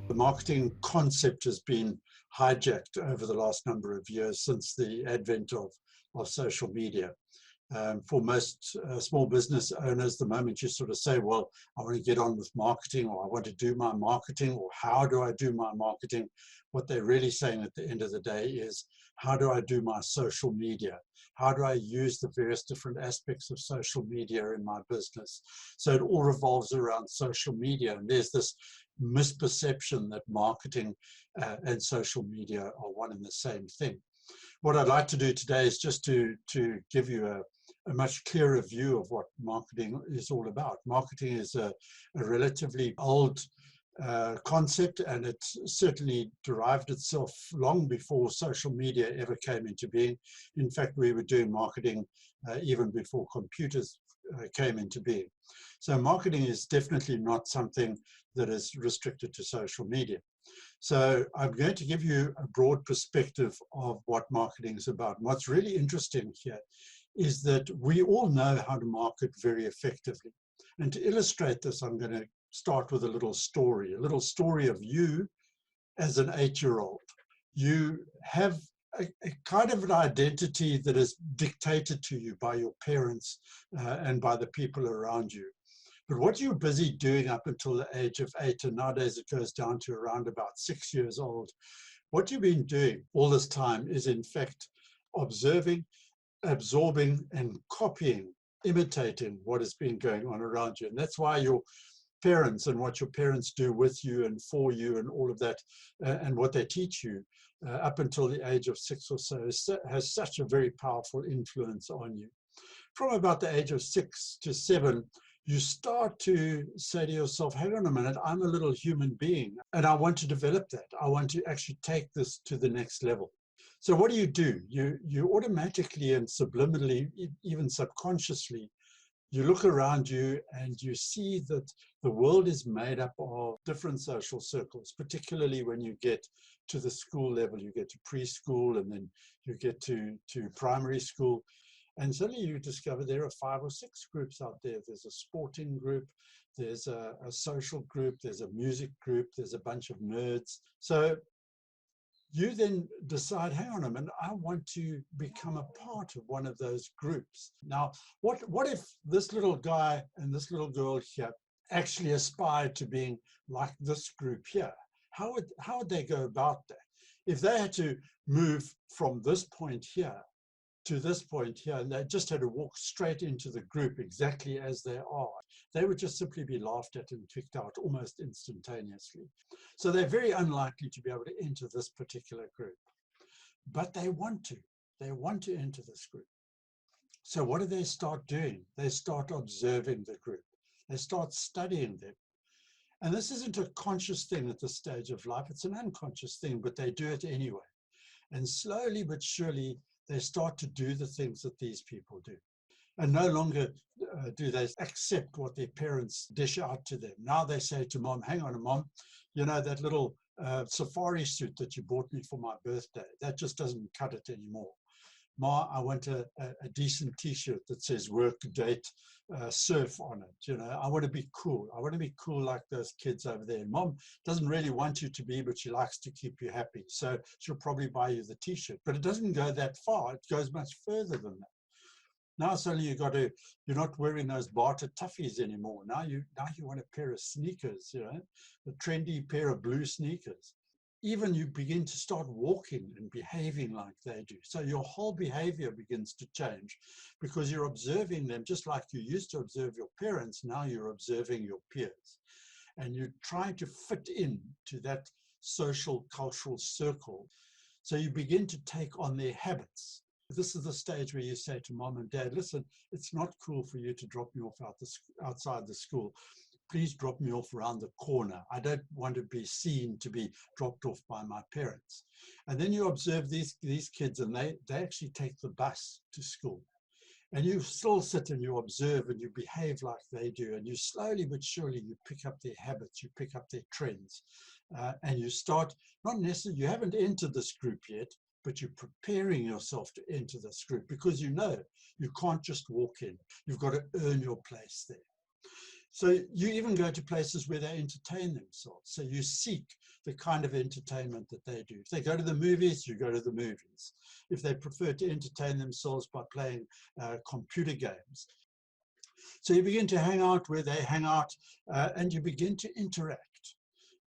The marketing concept has been hijacked over the last number of years since the advent of social media. For most small business owners, the moment you sort of say, well, I want to get on with marketing, or I want to do my marketing, or how do I do my marketing, what they're really saying at the end of the day is, how do I do my social media? How do I use the various different aspects of social media in my business? So it all revolves around social media. And there's this misperception that marketing and social media are one and the same thing. What I'd like to do today is just to give you a much clearer view of what marketing is all about. Marketing is a relatively old concept, and it certainly derived itself long before social media ever came into being. In fact, we were doing marketing even before computers came into being. So marketing is definitely not something that is restricted to social media. So I'm going to give you a broad perspective of what marketing is about. And what's really interesting here is that we all know how to market very effectively. And to illustrate this, I'm going to start with a little story of you as an 8-year-old. You have a kind of an identity that is dictated to you by your parents and by the people around you. But what you're busy doing up until the age of 8, and nowadays it goes down to around about 6 years old, what you've been doing all this time is in fact observing, absorbing, and copying, imitating what has been going on around you. And that's why your parents and what your parents do with you and for you and all of that, and what they teach you up until the age of 6 or so has such a very powerful influence on you. From about the age of 6 to 7, you start to say to yourself, hang on a minute, I'm a little human being and I want to develop that. I want to actually take this to the next level. So what do? You automatically and subliminally, even subconsciously, you look around you and you see that the world is made up of different social circles, particularly when you get to the school level. You get to preschool and then you get to primary school. And suddenly you discover there are 5 or 6 groups out there. There's a sporting group, there's a social group, there's a music group, there's a bunch of nerds. So you then decide, hang on a minute, I want to become a part of one of those groups. Now, what if this little guy and this little girl here actually aspired to being like this group here? How would they go about that? If they had to move from this point here to this point here, and they just had to walk straight into the group exactly as they are, they would just simply be laughed at and kicked out almost instantaneously. So they're very unlikely to be able to enter this particular group. But they want to enter this group. So what do they start doing? They start observing the group. They start studying them. And this isn't a conscious thing at this stage of life. It's an unconscious thing, but they do it anyway. And slowly but surely, they start to do the things that these people do. And no longer do they accept what their parents dish out to them. Now they say to mom, hang on, mom, you know, that little safari suit that you bought me for my birthday, that just doesn't cut it anymore. Ma, I want a decent t-shirt that says work, date, surf on it. You know, I want to be cool. I want to be cool like those kids over there. And mom doesn't really want you to be, but she likes to keep you happy. So she'll probably buy you the t-shirt, but it doesn't go that far. It goes much further than that. Now suddenly you're not wearing those barter toughies anymore. Now you want a pair of sneakers, you know, a trendy pair of blue sneakers. Even you begin to start walking and behaving like they do. So your whole behavior begins to change because you're observing them just like you used to observe your parents. Now you're observing your peers and you're trying to fit in to that social cultural circle. So you begin to take on their habits. This is the stage where you say to mom and dad, listen, it's not cool for you to drop me off outside the school. Please drop me off around the corner. I don't want to be seen to be dropped off by my parents. And then you observe these kids and they actually take the bus to school. And you still sit and you observe and you behave like they do. And you slowly but surely, you pick up their habits, you pick up their trends. And you start, not necessarily, you haven't entered this group yet, but you're preparing yourself to enter this group because you know you can't just walk in. You've got to earn your place there. So you even go to places where they entertain themselves. So you seek the kind of entertainment that they do. If they go to the movies, you go to the movies. If they prefer to entertain themselves by playing computer games. So you begin to hang out where they hang out, and you begin to interact.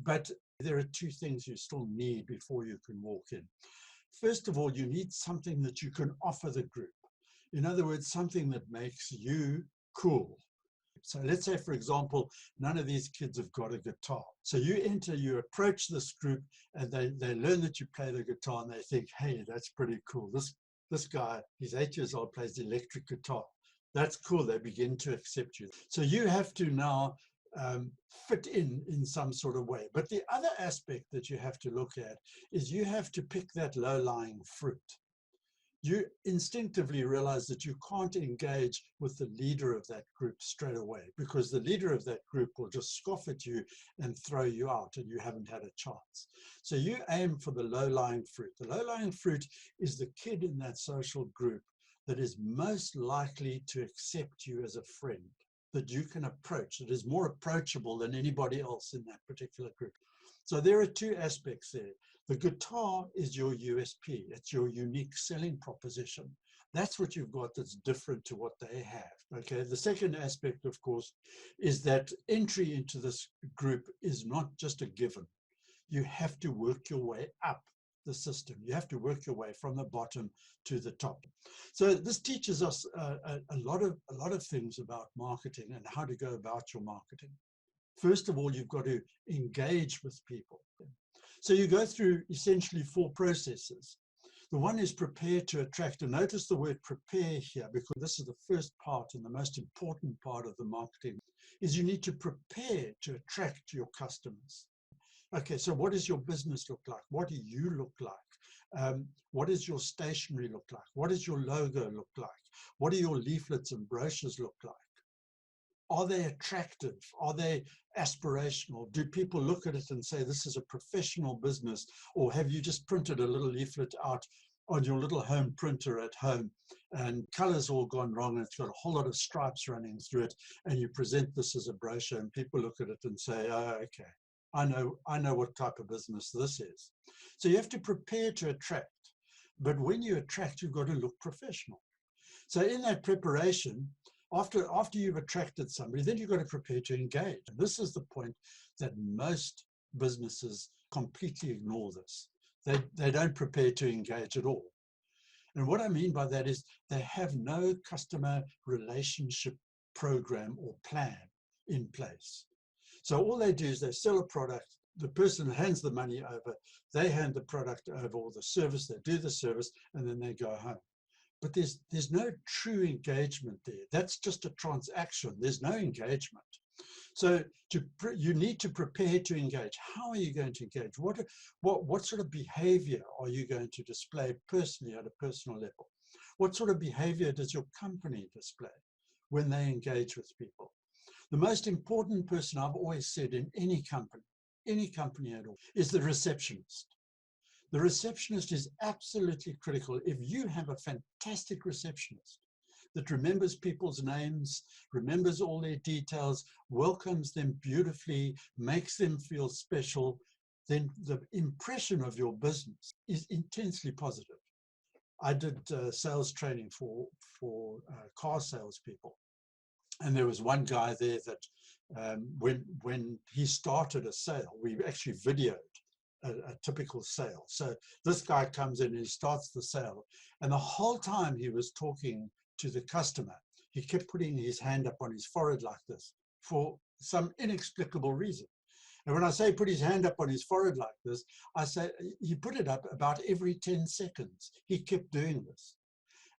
But there are two things you still need before you can walk in. First of all, you need something that you can offer the group. In other words, something that makes you cool. So let's say, for example, none of these kids have got a guitar. So you enter, you approach this group, and they learn that you play the guitar, and they think, hey, that's pretty cool. This guy, he's 8 years old, plays the electric guitar. That's cool. They begin to accept you. So you have to now fit in some sort of way. But the other aspect that you have to look at is you have to pick that low-lying fruit. You instinctively realize that you can't engage with the leader of that group straight away, because the leader of that group will just scoff at you and throw you out, and you haven't had a chance. So you aim for the low-lying fruit. The low-lying fruit is the kid in that social group that is most likely to accept you as a friend, that you can approach, that is more approachable than anybody else in that particular group. So there are two aspects there. The guitar is your USP. It's your unique selling proposition. That's what you've got that's different to what they have. Okay. The second aspect, of course, is that entry into this group is not just a given. You have to work your way up the system. You have to work your way from the bottom to the top. So this teaches us a lot of things about marketing and how to go about your marketing. First of all, you've got to engage with people. So you go through essentially 4 processes. The one is prepare to attract. And notice the word prepare here, because this is the first part and the most important part of the marketing, is you need to prepare to attract your customers. Okay, so what does your business look like? What do you look like? What does your stationery look like? What does your logo look like? What do your leaflets and brochures look like? Are they attractive? Are they aspirational? Do people look at it and say, this is a professional business? Or have you just printed a little leaflet out on your little home printer at home and colors all gone wrong, and it's got a whole lot of stripes running through it, and you present this as a brochure and people look at it and say, oh, okay, I know what type of business this is. So you have to prepare to attract. But when you attract, you've got to look professional. So in that preparation, after you've attracted somebody, then you've got to prepare to engage. And this is the point that most businesses completely ignore this. They don't prepare to engage at all. And what I mean by that is they have no customer relationship program or plan in place. So all they do is they sell a product, the person hands the money over, they hand the product over, or the service, they do the service, and then they go home. But there's no true engagement there. That's just a transaction. There's no engagement. So you need to prepare to engage. How are you going to engage? What sort of behavior are you going to display personally at a personal level? What sort of behavior does your company display when they engage with people? The most important person, I've always said, in any company at all, is the receptionist. The receptionist is absolutely critical. If you have a fantastic receptionist that remembers people's names, remembers all their details, welcomes them beautifully, makes them feel special, then the impression of your business is intensely positive. I did sales training for car salespeople. And there was one guy there that when he started a sale, we actually videoed a typical sale. So this guy comes in and he starts the sale, and the whole time he was talking to the customer, he kept putting his hand up on his forehead like this for some inexplicable reason. And when I say put his hand up on his forehead like this, I say he put it up about every 10 seconds. He kept doing this.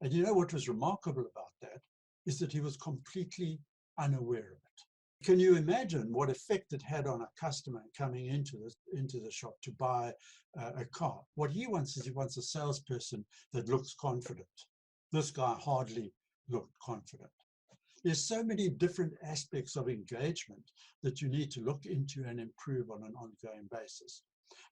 And you know what was remarkable about that is that he was completely unaware of it. Can you imagine what effect it had on a customer coming into the shop to buy a car? What he wants is he wants a salesperson that looks confident. This guy hardly looked confident. There's so many different aspects of engagement that you need to look into and improve on an ongoing basis.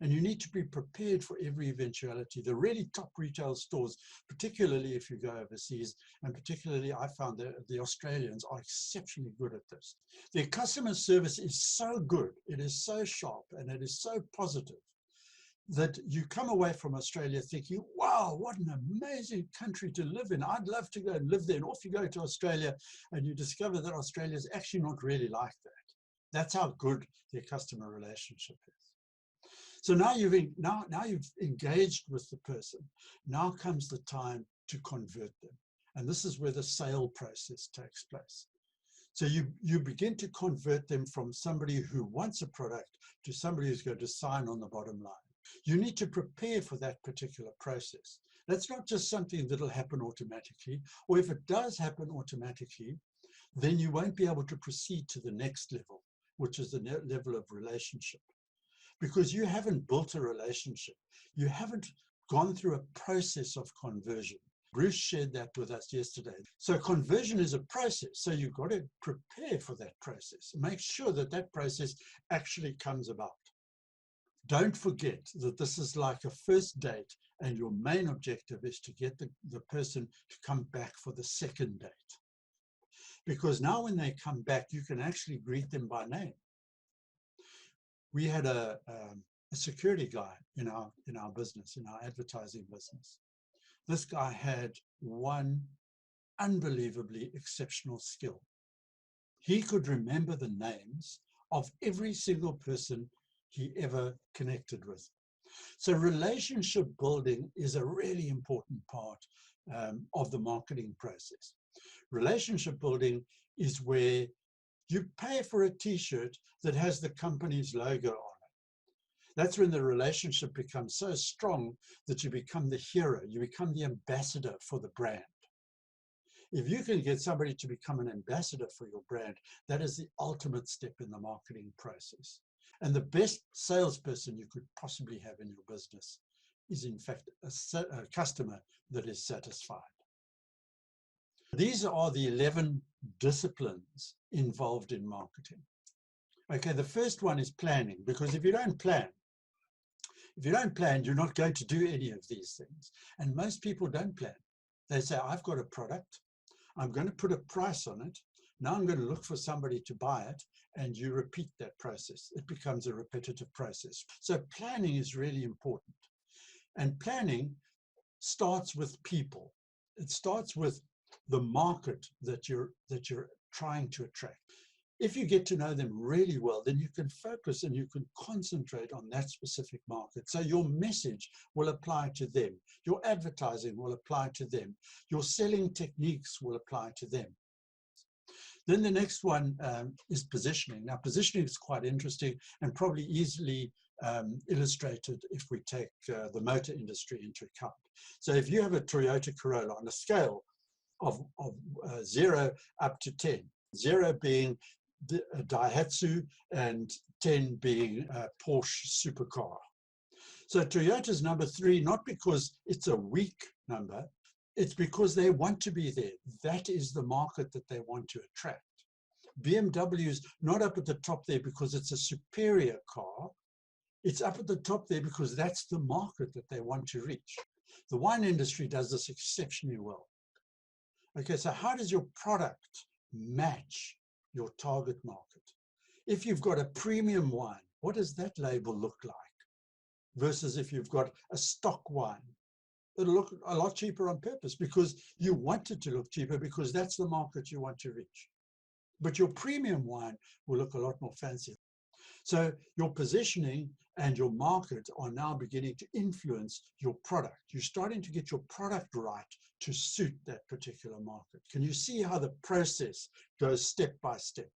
And you need to be prepared for every eventuality. The really top retail stores, particularly if you go overseas, and particularly I found that the Australians are exceptionally good at this. Their customer service is so good, it is so sharp, and it is so positive that you come away from Australia thinking, wow, what an amazing country to live in. I'd love to go and live there. And off you go to Australia, and you discover that Australia is actually not really like that. That's how good their customer relationship is. So now you've engaged with the person. Now comes the time to convert them. And this is where the sale process takes place. So you begin to convert them from somebody who wants a product to somebody who's going to sign on the bottom line. You need to prepare for that particular process. That's not just something that'll happen automatically, or if it does happen automatically, then you won't be able to proceed to the next level, which is the level of relationship. Because you haven't built a relationship. You haven't gone through a process of conversion. Bruce shared that with us yesterday. So conversion is a process. So you've got to prepare for that process. Make sure that that process actually comes about. Don't forget that this is like a first date, and your main objective is to get the person to come back for the second date. Because now when they come back, you can actually greet them by name. We had a security guy in our business, in our advertising business. This guy had one unbelievably exceptional skill. He could remember the names of every single person he ever connected with. So relationship building is a really important part of the marketing process. Relationship building is where you pay for a t-shirt that has the company's logo on it. That's when the relationship becomes so strong that you become the hero, you become the ambassador for the brand. If you can get somebody to become an ambassador for your brand, that is the ultimate step in the marketing process. And the best salesperson you could possibly have in your business is, in fact, a customer that is satisfied. These are the 11 disciplines involved in marketing. Okay, the first one is planning, because if you don't plan, you're not going to do any of these things. And most people don't plan. They say, I've got a product, I'm going to put a price on it, now I'm going to look for somebody to buy it, and you repeat that process. It becomes a repetitive process. So planning is really important. And planning starts with people. It starts with the market that you're trying to attract. If you get to know them really well, then you can focus and you can concentrate on that specific market. So your message will apply to them. Your advertising will apply to them. Your selling techniques will apply to them. Then the next one is positioning. Now, positioning is quite interesting and probably easily illustrated if we take the motor industry into account. So if you have a Toyota Corolla on a scale of 0 up to 10, 0 being a Daihatsu and 10 being a Porsche supercar. So Toyota's number 3, not because it's a weak number, it's because they want to be there. That is the market that they want to attract. BMW's not up at the top there because it's a superior car. It's up at the top there because that's the market that they want to reach. The wine industry does this exceptionally well. Okay, so how does your product match your target market? If you've got a premium wine, what does that label look like? Versus if you've got a stock wine, it'll look a lot cheaper on purpose because you want it to look cheaper because that's the market you want to reach. But your premium wine will look a lot more fancy. So your positioning and your market are now beginning to influence your product. You're starting to get your product right to suit that particular market. Can you see how the process goes step by step?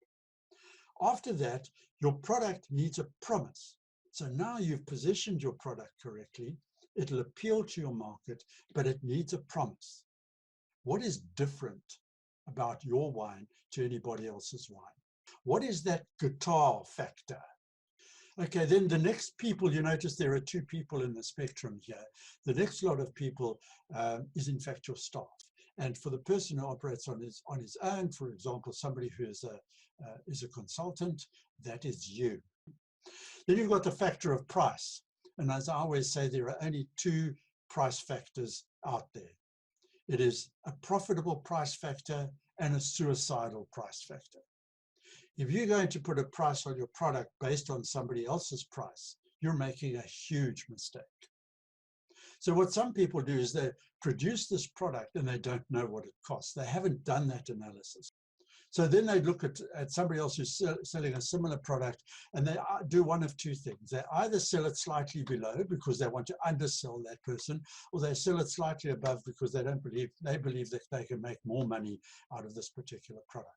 After that, your product needs a promise. So now you've positioned your product correctly. It'll appeal to your market, but it needs a promise. What is different about your wine to anybody else's wine? What is that guitar factor? Okay, then the next people, you notice there are 2 people in the spectrum here. The next lot of people is in fact your staff. And for the person who operates on his own, for example, somebody who is a consultant, that is you. Then you've got the factor of price. And as I always say, there are only two price factors out there. It is a profitable price factor and a suicidal price factor. If you're going to put a price on your product based on somebody else's price, you're making a huge mistake. So what some people do is they produce this product and they don't know what it costs. They haven't done that analysis. So then they look at somebody else who's selling a similar product, and they do one of two things. They either sell it slightly below because they want to undersell that person, or they sell it slightly above because they believe that they can make more money out of this particular product.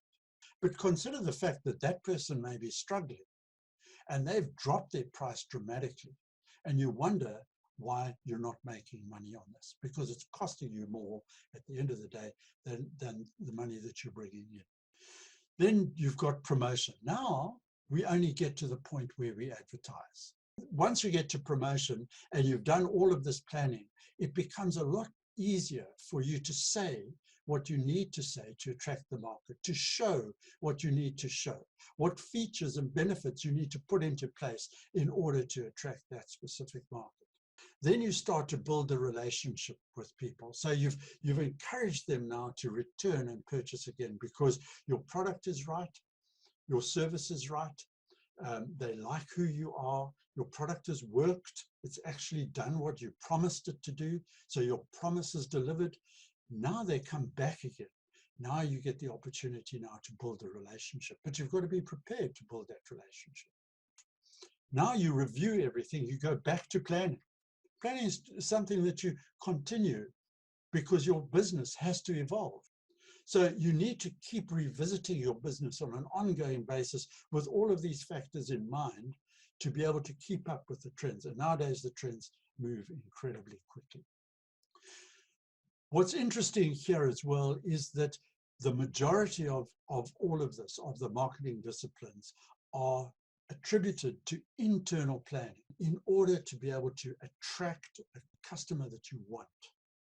But consider the fact that that person may be struggling and they've dropped their price dramatically, and you wonder why you're not making money on this, because it's costing you more at the end of the day than the money that you're bringing in. Then you've got promotion. Now we only get to the point where we advertise. Once you get to promotion and you've done all of this planning, it becomes a lot easier for you to say what you need to say to attract the market, to show what you need to show, what features and benefits you need to put into place in order to attract that specific market. Then you start to build a relationship with people. So you've encouraged them now to return and purchase again because your product is right, your service is right, they like who you are, your product has worked, it's actually done what you promised it to do, so your promise is delivered. Now they come back again. Now you get the opportunity now to build a relationship, but you've got to be prepared to build that relationship. Now you review everything, you go back to planning. Planning is something that you continue because your business has to evolve. So you need to keep revisiting your business on an ongoing basis with all of these factors in mind to be able to keep up with the trends. And nowadays the trends move incredibly quickly. What's interesting here as well is that the majority of all of this, of the marketing disciplines, are attributed to internal planning in order to be able to attract a customer that you want.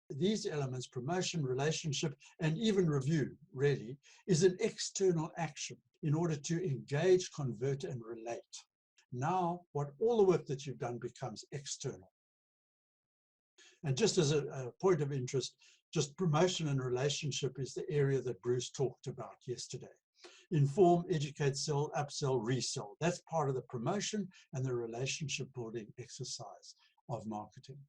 These elements, promotion, relationship, and even review, really, is an external action in order to engage, convert, and relate. Now, all the work that you've done becomes external. And just as a point of interest, just promotion and relationship is the area that Bruce talked about yesterday. Inform, educate, sell, upsell, resell. That's part of the promotion and the relationship building exercise of marketing.